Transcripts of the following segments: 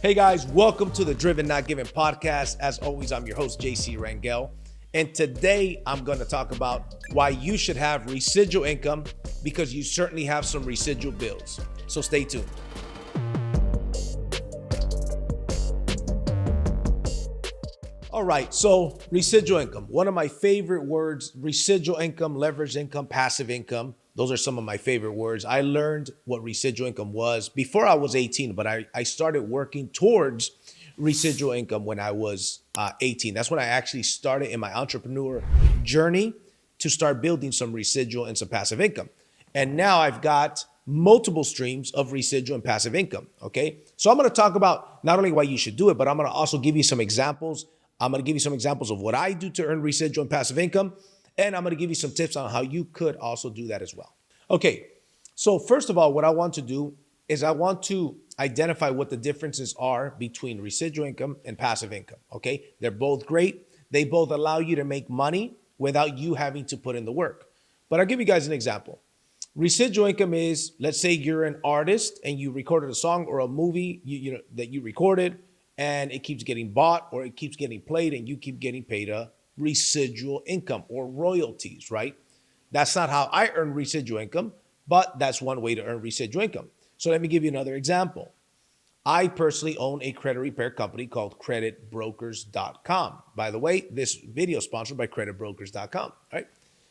Hey guys, welcome to the Driven Not Given podcast. As always, I'm your host, JC Rangel. And today I'm going to talk about why you should have residual income because you certainly have some residual bills. So stay tuned. All right, so residual income, one of my favorite words, residual income, leveraged income, passive income. Those are some of my favorite words. I learned what residual income was before I was 18, but I started working towards residual income when I was 18. That's when I actually started in my entrepreneur journey to start building some residual and some passive income. And now I've got multiple streams of residual and passive income, okay? So I'm gonna talk about not only why you should do it, but I'm gonna also give you some examples. I'm gonna give you some examples of what I do to earn residual and passive income, and I'm gonna give you some tips on how you could also do that as well. Okay, so first of all, what I want to do is I want to identify what the differences are between residual income and passive income, okay? They're both great. They both allow you to make money without you having to put in the work. But I'll give you guys an example. Residual income is, let's say you're an artist and you recorded a song or a movie that you recorded, and it keeps getting bought or it keeps getting played and you keep getting paid a residual income or royalties, right? That's not how I earn residual income, but that's one way to earn residual income. So let me give you another example. I personally own a credit repair company called creditbrokers.com. By the way, this video is sponsored by creditbrokers.com, right?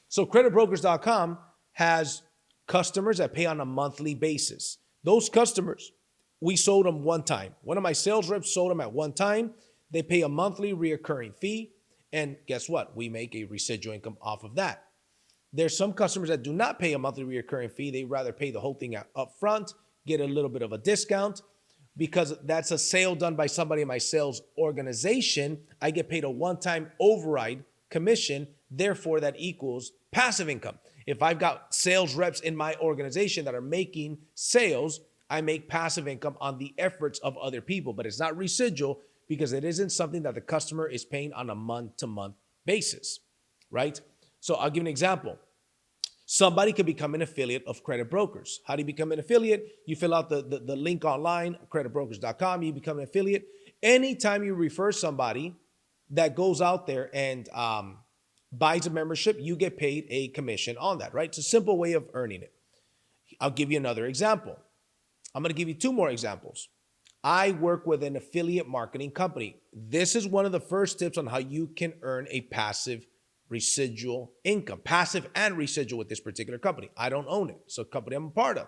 So creditbrokers.com has customers that pay on a monthly basis. Those customers, we sold them one time. One of my sales reps sold them at one time. They pay a monthly reoccurring fee. And guess what? We make a residual income off of that. There's some customers that do not pay a monthly reoccurring fee. They rather pay the whole thing up front, get a little bit of a discount. Because that's a sale done by somebody in my sales organization, I get paid a one-time override commission. Therefore, that equals passive income. If I've got sales reps in my organization that are making sales, I make passive income on the efforts of other people, but it's not residual because it isn't something that the customer is paying on a month-to-month basis, right? So I'll give you an example. Somebody can become an affiliate of Credit Brokers. How do you become an affiliate? You fill out the link online, creditbrokers.com, you become an affiliate. Anytime you refer somebody that goes out there and buys a membership, you get paid a commission on that, right? It's a simple way of earning it. I'll give you another example. I'm going to give you two more examples. I work with an affiliate marketing company. This is one of the first tips on how you can earn a passive residual income, passive and residual with this particular company. I don't own it. It's a company I'm a part of.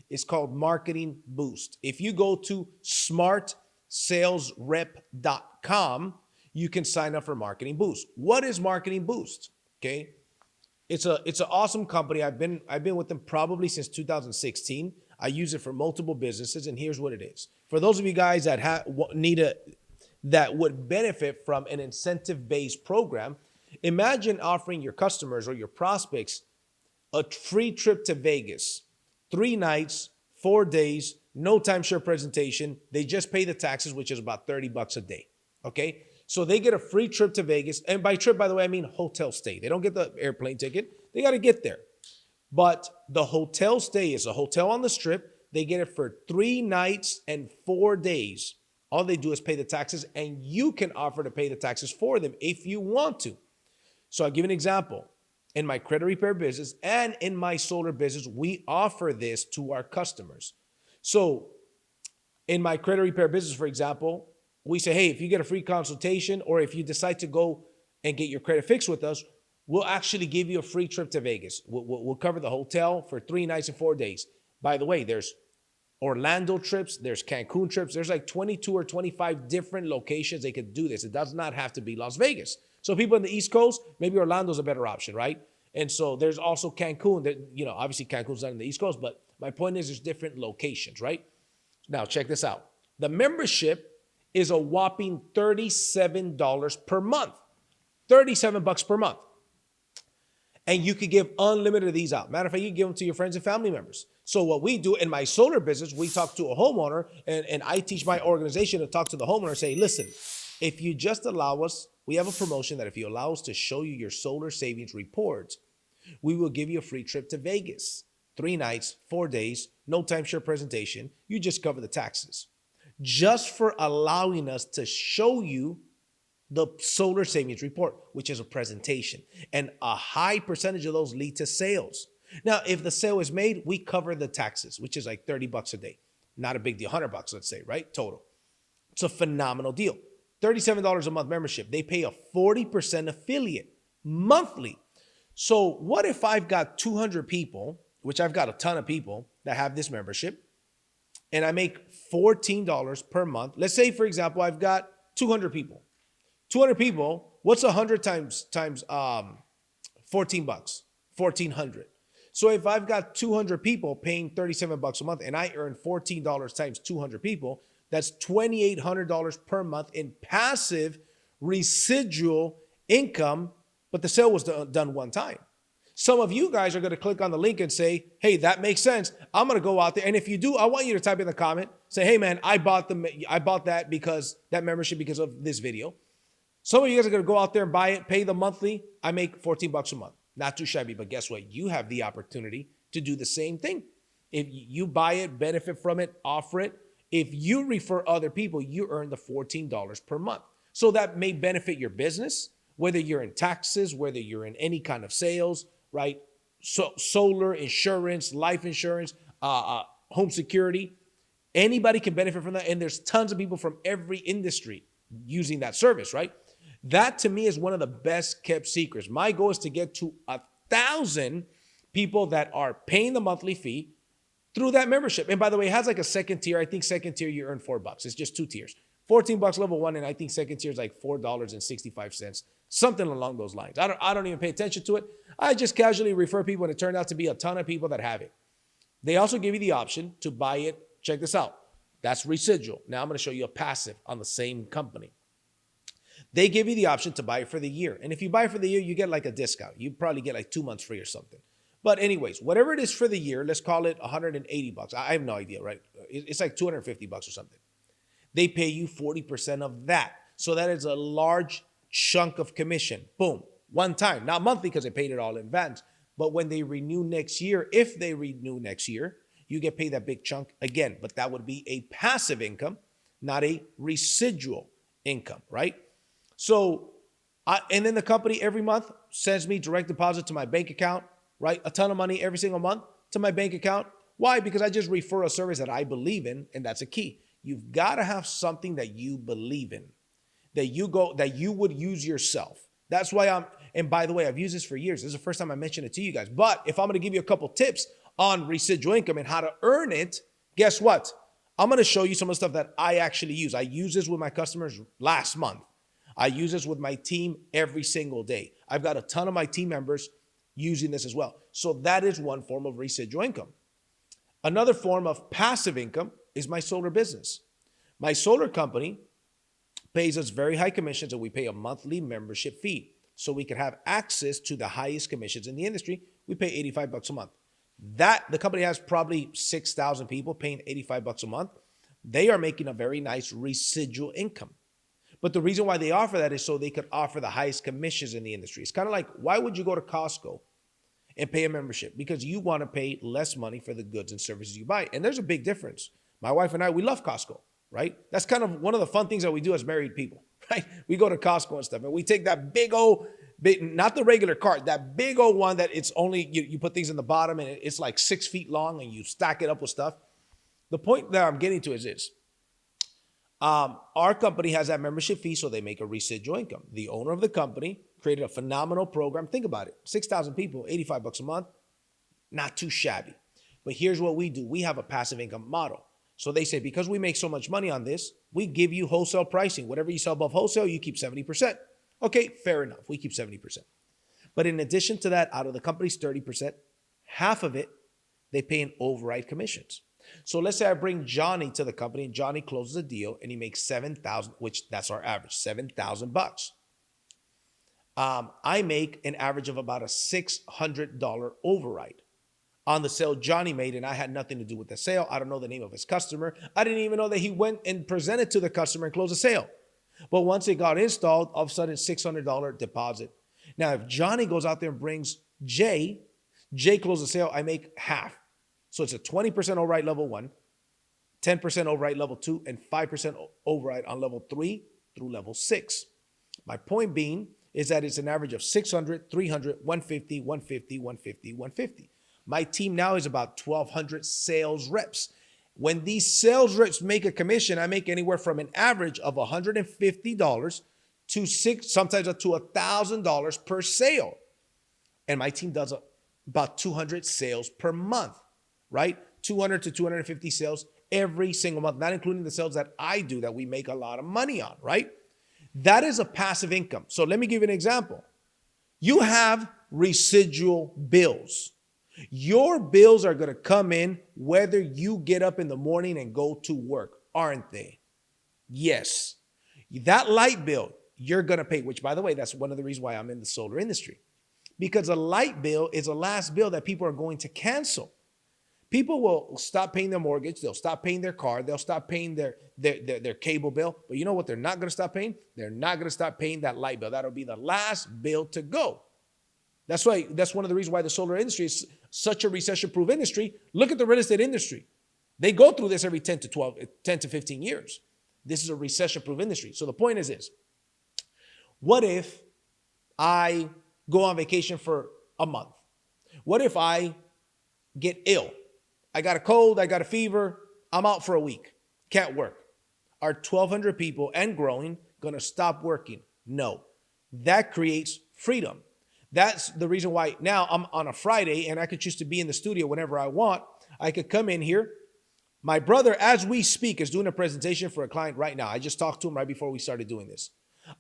It's called Marketing Boost. If you go to smartsalesrep.com, you can sign up for Marketing Boost. What is Marketing Boost? Okay. It's an awesome company. I've been with them probably since 2016. I use it for multiple businesses, and here's what it is. For those of you guys that that would benefit from an incentive-based program, imagine offering your customers or your prospects a free trip to Vegas, 3 nights, 4 days, no timeshare presentation. They just pay the taxes, which is about $30 a day. Okay. So they get a free trip to Vegas. And by trip, by the way, I mean hotel stay. They don't get the airplane ticket. They got to get there. But the hotel stay is a hotel on the strip. They get it for 3 nights and 4 days. All they do is pay the taxes, and you can offer to pay the taxes for them if you want to. So I'll give you an example. In my credit repair business and in my solar business, we offer this to our customers. So in my credit repair business, for example, we say, hey, if you get a free consultation or if you decide to go and get your credit fixed with us, we'll actually give you a free trip to Vegas. We'll cover the hotel for 3 nights and 4 days. By the way, there's Orlando trips, there's Cancun trips. There's like 22 or 25 different locations they could do this. It does not have to be Las Vegas. So people in the East Coast, maybe Orlando's a better option, right? And so there's also Cancun. That, obviously Cancun's not in the East Coast, but my point is there's different locations, right? Now check this out. The membership is a whopping $37 per month. $37 per month. And you could give unlimited of these out. Matter of fact, you can give them to your friends and family members. So what we do in my solar business, we talk to a homeowner, and I teach my organization to talk to the homeowner and say, listen, if you just allow us, we have a promotion that if you allow us to show you your solar savings report, we will give you a free trip to Vegas. 3 nights, 4 days, no timeshare presentation. You just cover the taxes. just for allowing us to show you the solar savings report, which is a presentation. And a high percentage of those lead to sales. Now, if the sale is made, we cover the taxes, which is like 30 bucks a day. Not a big deal, 100 bucks, let's say, right? Total. It's a phenomenal deal. $37 a month membership. They pay a 40% affiliate monthly. So what if I've got 200 people, which I've got a ton of people that have this membership, and I make $14 per month? Let's say, for example, I've got 200 people. 200 people, what's 100 times 14 bucks? 1,400. So if I've got 200 people paying 37 bucks a month and I earn $14 times 200 people, that's $2,800 per month in passive residual income, but the sale was done one time. Some of you guys are going to click on the link and say, hey, that makes sense. I'm going to go out there. And if you do, I want you to type in the comment, say, hey man, I bought that membership because of this video. Some of you guys are going to go out there and buy it, pay the monthly. I make 14 bucks a month. Not too shabby, but guess what? You have the opportunity to do the same thing. If you buy it, benefit from it, offer it. If you refer other people, you earn the $14 per month. So that may benefit your business, whether you're in taxes, whether you're in any kind of sales, right? So solar, insurance, life insurance, home security. Anybody can benefit from that. And there's tons of people from every industry using that service, right? That to me is one of the best kept secrets. My goal is to get to 1,000 people that are paying the monthly fee through that membership. And by the way, it has like a second tier. I think second tier you earn $4. It's just two tiers. 14 bucks level one, and I think second tier is like $4.65, something along those lines. I don't even pay attention to it. I just casually refer people, and it turned out to be a ton of people that have it. They also give you the option to buy it. Check this out. That's residual. Now I'm going to show you a passive on the same company. They give you the option to buy it for the year. And if you buy it for the year, you get like a discount. You probably get like 2 months free or something. But anyways, whatever it is for the year, let's call it 180 bucks. I have no idea, right? It's like 250 bucks or something. They pay you 40% of that. So that is a large chunk of commission. Boom. One time. Not monthly because they paid it all in advance. But when they renew next year, if they renew next year, you get paid that big chunk again. But that would be a passive income, not a residual income, right? So, and then the company every month sends me direct deposit to my bank account, right? A ton of money every single month to my bank account. Why? Because I just refer a service that I believe in, and that's a key. You've got to have something that you believe in, that you would use yourself. That's why and by the way, I've used this for years. This is the first time I mentioned it to you guys. But if I'm going to give you a couple tips on residual income and how to earn it, guess what? I'm going to show you some of the stuff that I actually use. I use this with my customers last month. I use this with my team every single day. I've got a ton of my team members using this as well. So that is one form of residual income. Another form of passive income is my solar business. My solar company pays us very high commissions, and we pay a monthly membership fee. So we can have access to the highest commissions in the industry. We pay 85 bucks a month. The company has probably 6,000 people paying 85 bucks a month. They are making a very nice residual income. But the reason why they offer that is so they could offer the highest commissions in the industry. It's kind of like, why would you go to Costco and pay a membership? Because you want to pay less money for the goods and services you buy. And there's a big difference. My wife and I, we love Costco, right? That's kind of one of the fun things that we do as married people, right? We go to Costco and stuff, and we take that big, not the regular cart, that big old one that it's only, you put things in the bottom, and it's like 6 feet long, and you stack it up with stuff. The point that I'm getting to is this. Our company has that membership fee, so they make a residual income. The owner of the company created a phenomenal program. Think about it. 6,000 people, 85 bucks a month. Not too shabby. But here's what we do. We have a passive income model. So they say, because we make so much money on this, we give you wholesale pricing. Whatever you sell above wholesale, you keep 70%. Okay, fair enough. We keep 70%. But in addition to that, out of the company's 30%, half of it, they pay in override commissions. So let's say I bring Johnny to the company, and Johnny closes a deal and he makes 7,000, which that's our average, 7,000 bucks. I make an average of about a $600 override on the sale Johnny made, and I had nothing to do with the sale. I don't know the name of his customer. I didn't even know that he went and presented to the customer and closed a sale. But once it got installed, all of a sudden, $600 deposit. Now, if Johnny goes out there and brings Jay closes the sale, I make half. So it's a 20% override level one, 10% override level 2, and 5% override on level 3 through level 6. My point being is that it's an average of 600, 300, 150, 150, 150, 150. My team now is about 1,200 sales reps. When these sales reps make a commission, I make anywhere from an average of $150 to sometimes up to $1,000 per sale. And my team does about 200 sales per month, right? 200 to 250 sales every single month, not including the sales that I do that we make a lot of money on, right? That is a passive income. So let me give you an example. You have residual bills. Your bills are going to come in whether you get up in the morning and go to work, aren't they? Yes. That light bill you're going to pay, which, by the way, that's one of the reasons why I'm in the solar industry. Because a light bill is a last bill that people are going to cancel. People will stop paying their mortgage. They'll stop paying their car. They'll stop paying their cable bill. But you know what they're not going to stop paying? They're not going to stop paying that light bill. That'll be the last bill to go. That's one of the reasons why the solar industry is such a recession-proof industry. Look at the real estate industry. They go through this every 10 to 15 years. This is a recession-proof industry. So the point is this. What if I go on vacation for a month? What if I get ill? I got a cold, I got a fever, I'm out for a week, can't work. Are 1,200 people and growing going to stop working? No. That creates freedom. That's the reason why now I'm on a Friday and I could choose to be in the studio whenever I want. I could come in here. My brother, as we speak, is doing a presentation for a client right now. I just talked to him right before we started doing this.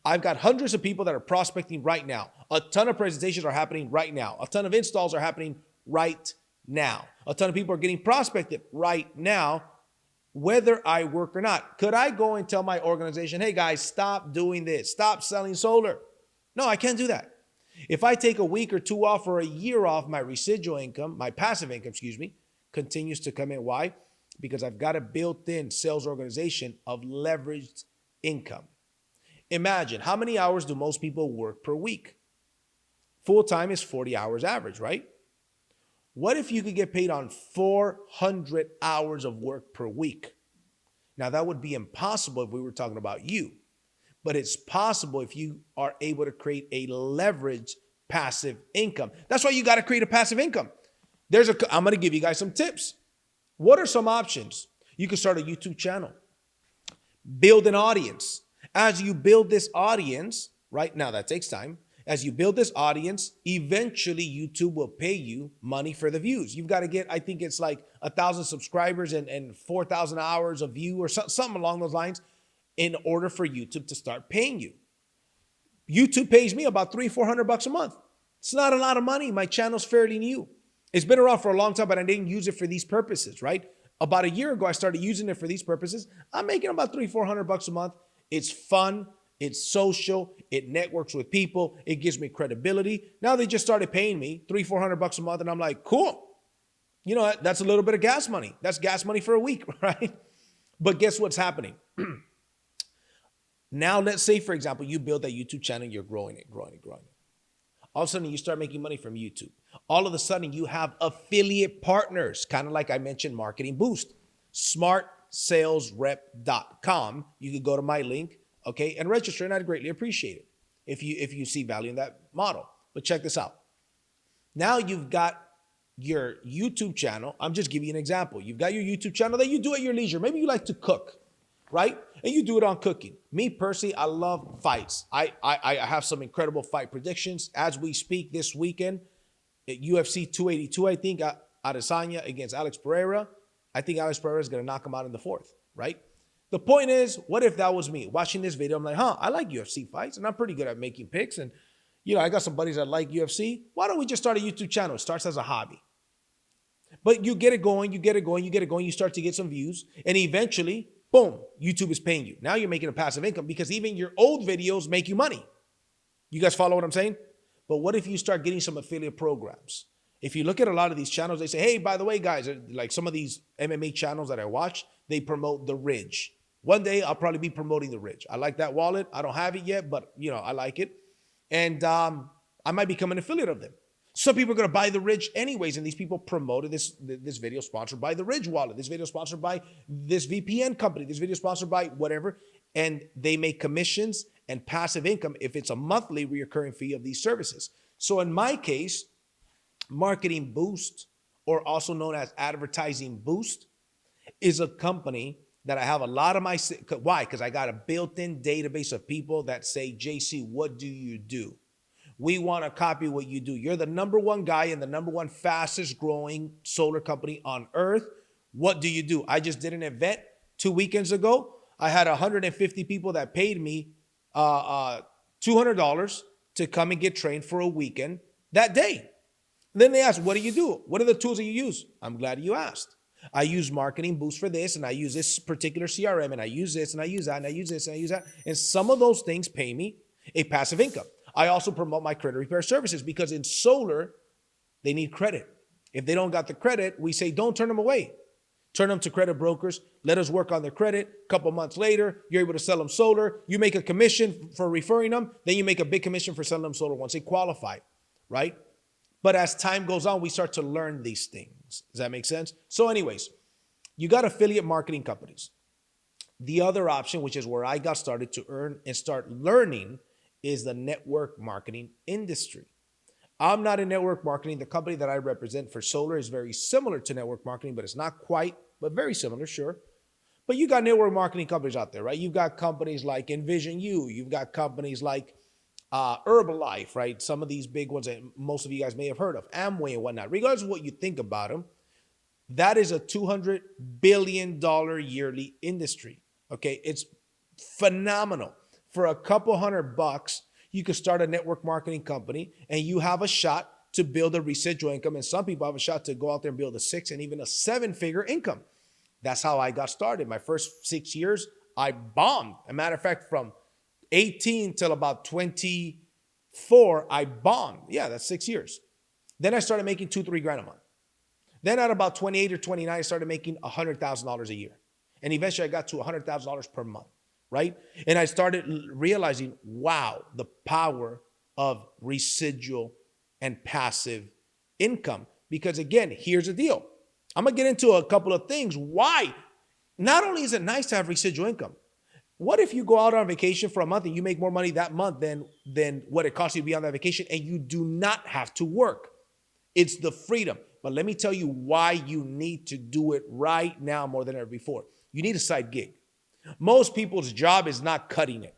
I've got hundreds of people that are prospecting right now. A ton of presentations are happening right now. A ton of installs are happening right now. A ton of people are getting prospected right now, whether I work or not. Could I go and tell my organization, hey guys, stop doing this, stop selling solar? No, I can't do that. If I take a week or two off or a year off, my residual income, my passive income, continues to come in. Why? Because I've got a built-in sales organization of leveraged income. Imagine, how many hours do most people work per week? Full-time is 40 hours average, right? What if you could get paid on 400 hours of work per week? Now, that would be impossible if we were talking about you, but it's possible if you are able to create a leveraged passive income. That's why you got to create a passive income. I'm going to give you guys some tips. What are some options? You can start a YouTube channel. Build an audience. As you build this audience, right now that takes time. As you build this audience, eventually YouTube will pay you money for the views. You've got to get, I think it's like 1,000 subscribers and 4,000 hours of view or something along those lines in order for YouTube to start paying you. YouTube pays me about $300-400 a month. It's not a lot of money. My channel's fairly new. It's been around for a long time, but I didn't use it for these purposes, right? About a year ago, I started using it for these purposes. I'm making about $300-400 a month. It's fun. It's social. It networks with people. It gives me credibility. Now they just started paying me $300-400 a month. And I'm like, cool. You know, that's a little bit of gas money. That's gas money for a week, right? But guess what's happening? Now, let's say, for example, you build that YouTube channel. You're growing it. All of a sudden, you start making money from YouTube. All of a sudden, you have affiliate partners, kind of like I mentioned, Marketing Boost. smartsalesrep.com. You could go to my link, okay, and register, and I'd greatly appreciate it if you see value in that model. But check this out. Now you've got your YouTube channel. I'm just giving you an example. You've got your YouTube channel that you do at your leisure. Maybe you like to cook, right? And you do it on cooking. Me personally, I love fights. I have some incredible fight predictions as we speak this weekend at UFC 282. I think Adesanya against Alex Pereira. I think Alex Pereira is going to knock him out in the fourth, right? The point is, what if that was me watching this video? I'm like, I like UFC fights, and I'm pretty good at making picks. And, you know, I got some buddies that like UFC. Why don't we just start a YouTube channel? It starts as a hobby. But you get it going, you start to get some views, and eventually, boom, YouTube is paying you. Now you're making a passive income because even your old videos make you money. You guys follow what I'm saying? But what if you start getting some affiliate programs? If you look at a lot of these channels, they say, hey, by the way, guys, like some of these MMA channels that I watch, they promote the Ridge. One day I'll probably be promoting the Ridge. I like that wallet. I don't have it yet, but you know, I like it. And I might become an affiliate of them. Some people are going to buy the Ridge anyways, and these people promoted this video sponsored by the Ridge wallet, this video sponsored by this VPN company, this video sponsored by whatever, and they make commissions and passive income if it's a monthly recurring fee of these services. So in my case, Marketing Boost, or also known as Advertising Boost, is a company that I have a lot of my, why? Because I got a built-in database of people that say, JC, what do you do? We want to copy what you do. You're the number one guy in the number one fastest growing solar company on earth. What do you do? I just did an event 2 weekends ago. I had 150 people that paid me $200 to come and get trained for a weekend that day. Then they asked, what do you do? What are the tools that you use? I'm glad you asked. I use Marketing Boost for this, and I use this particular CRM, and I use this, and I use that, and I use this, and I use that. And some of those things pay me a passive income. I also promote my credit repair services because in solar, they need credit. If they don't got the credit, we say, don't turn them away. Turn them to credit brokers. Let us work on their credit. A couple months later, you're able to sell them solar. You make a commission for referring them. Then you make a big commission for selling them solar once they qualify, right? But as time goes on, we start to learn these things. Does that make sense? So anyways, you got affiliate marketing companies. The other option, which is where I got started to earn and start learning, is the network marketing industry. I'm not in network marketing. The company that I represent for solar is very similar to network marketing, but it's not quite, but very similar, sure. But you got network marketing companies out there, right? You've got companies like Envision You. You've got companies like Herbalife, right? Some of these big ones that most of you guys may have heard of, Amway and whatnot. Regardless of what you think about them, that is a $200 billion yearly industry, okay? It's phenomenal. For a couple $100, you could start a network marketing company and you have a shot to build a residual income. And some people have a shot to go out there and build a 6 and even a 7-figure income. That's how I got started. My first 6 years, I bombed. As a matter of fact, from 18 till about 24, I bombed. Yeah, that's 6 years. Then I started making $2-3 grand a month. Then at about 28 or 29, I started making $100,000 a year. And eventually I got to $100,000 per month, right? And I started realizing, wow, the power of residual and passive income. Because again, here's the deal. I'm going to get into a couple of things. Why? Not only is it nice to have residual income, what if you go out on vacation for a month and you make more money that month than what it costs you to be on that vacation and you do not have to work? It's the freedom. But let me tell you why you need to do it right now more than ever before. You need a side gig. Most people's job is not cutting it.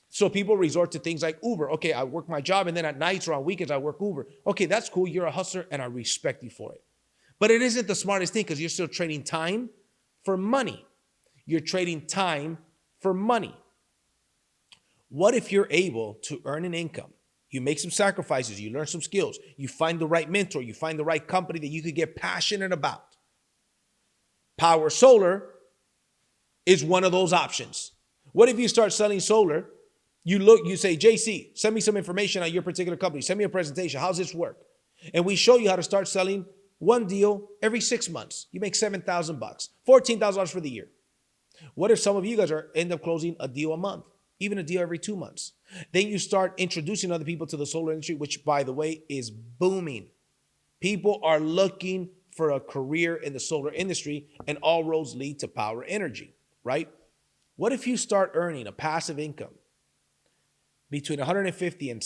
So people resort to things like Uber. Okay, I work my job and then at nights or on weekends I work Uber. Okay, that's cool. You're a hustler and I respect you for it. But it isn't the smartest thing because you're still trading time for money. You're trading time for money. What if you're able to earn an income? You make some sacrifices, you learn some skills, you find the right mentor, you find the right company that you could get passionate about. Power Solar is one of those options. What if you start selling solar? You say, JC, send me some information on your particular company. Send me a presentation. How's this work? And we show you how to start selling one deal every 6 months. You make $7,000, $14,000 for the year. What if some of you guys end up closing a deal a month, even a deal every 2 months? Then you start introducing other people to the solar industry, which, by the way, is booming. People are looking for a career in the solar industry, and all roads lead to power energy, right? What if you start earning a passive income between $150 and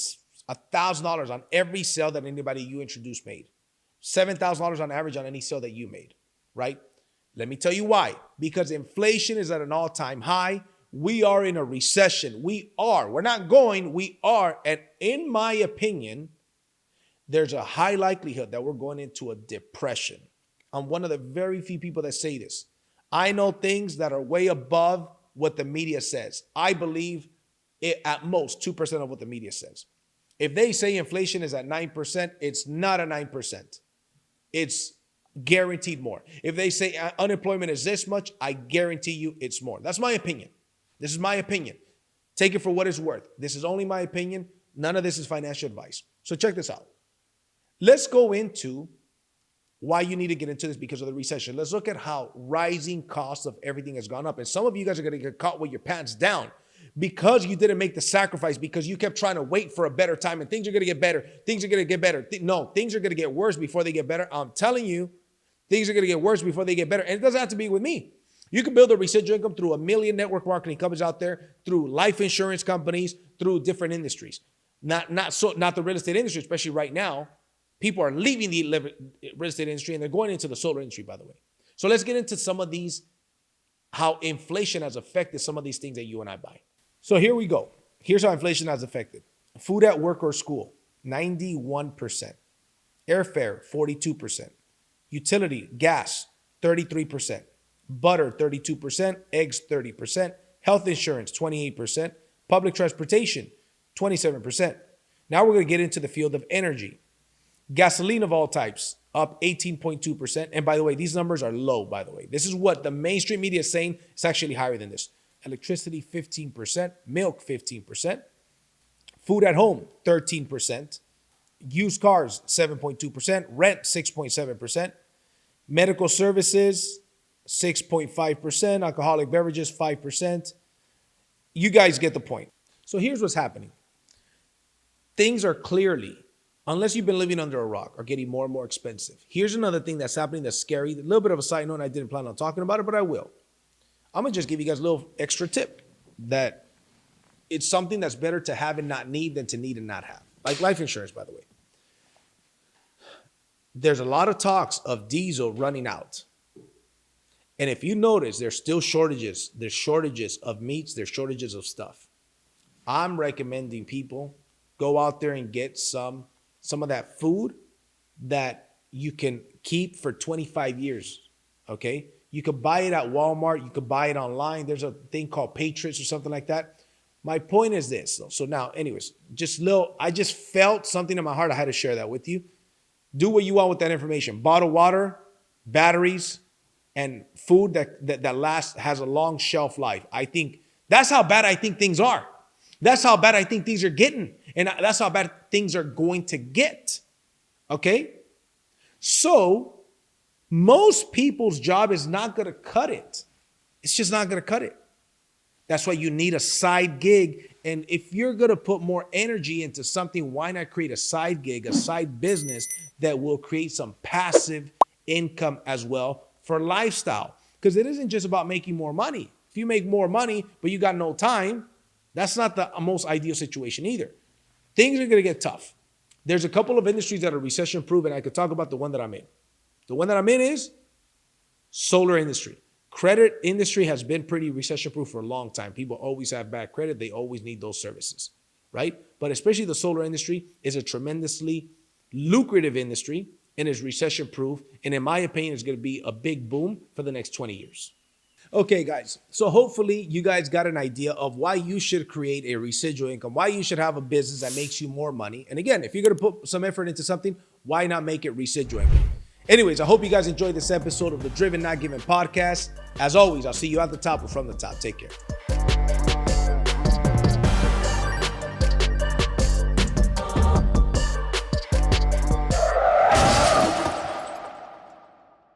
$1,000 on every sale that anybody you introduced made? $7,000 on average on any sale that you made, right? Let me tell you why. Because inflation is at an all-time high. We are in a recession. We are. We're not going. We are. And in my opinion, there's a high likelihood that we're going into a depression. I'm one of the very few people that say this. I know things that are way above what the media says. I believe it at most 2% of what the media says. If they say inflation is at 9%, it's not a 9%. It's guaranteed more. If they say unemployment is this much, I guarantee you it's more. That's my opinion. This is my opinion. Take it for what it's worth. This is only my opinion. None of this is financial advice. So check this out. Let's go into why you need to get into this because of the recession. Let's look at how rising costs of everything has gone up. And some of you guys are going to get caught with your pants down because you didn't make the sacrifice, because you kept trying to wait for a better time and things are going to get better. Things are going to get better. No, things are going to get worse before they get better. I'm telling you, things are going to get worse before they get better. And it doesn't have to be with me. You can build a residual income through a million network marketing companies out there, through life insurance companies, through different industries. Not the real estate industry, especially right now. People are leaving the real estate industry and they're going into the solar industry, by the way. So let's get into some of these, how inflation has affected some of these things that you and I buy. So here we go. Here's how inflation has affected. Food at work or school, 91%. Airfare, 42%. Utility, gas, 33%. Butter, 32%. Eggs, 30%. Health insurance, 28%. Public transportation, 27%. Now we're going to get into the field of energy. Gasoline of all types, up 18.2%. And by the way, these numbers are low, by the way. This is what the mainstream media is saying. It's actually higher than this. Electricity, 15%. Milk, 15%. Food at home, 13%. Used cars, 7.2%. Rent, 6.7%. Medical services, 6.5%. Alcoholic beverages, 5%. You guys get the point. So here's what's happening. Things are clearly, unless you've been living under a rock, are getting more and more expensive. Here's another thing that's happening that's scary. A little bit of a side note, and I didn't plan on talking about it, but I will. I'm going to just give you guys a little extra tip that it's something that's better to have and not need than to need and not have. Like life insurance, by the way. There's a lot of talks of diesel running out. And if you notice, there's still shortages. There's shortages of meats. There's shortages of stuff. I'm recommending people go out there and get some of that food that you can keep for 25 years, okay? You could buy it at Walmart. You could buy it online. There's a thing called Patriots or something like that. My point is this, though. So now, anyways, I just felt something in my heart. I had to share that with you. Do what you want with that information. Bottled water, batteries, and food that lasts, has a long shelf life. I think that's how bad I think things are. That's how bad I think things are getting. And that's how bad things are going to get. Okay? So, most people's job is not going to cut it. It's just not going to cut it. That's why you need a side gig. And if you're going to put more energy into something, why not create a side gig, a side business that will create some passive income as well for lifestyle? Because it isn't just about making more money. If you make more money, but you got no time, that's not the most ideal situation either. Things are going to get tough. There's a couple of industries that are recession proof, and I could talk about the one that I'm in. The one that I'm in is solar industry. Credit industry has been pretty recession proof for a long time. People always have bad credit. They always need those services, right? But especially the solar industry is a tremendously lucrative industry and is recession proof. And in my opinion, it's going to be a big boom for the next 20 years. Okay, guys. So hopefully you guys got an idea of why you should create a residual income, why you should have a business that makes you more money. And again, if you're going to put some effort into something, why not make it residual income? Anyways, I hope you guys enjoyed this episode of the Driven Not Given podcast. As always, I'll see you at the top or from the top. Take care.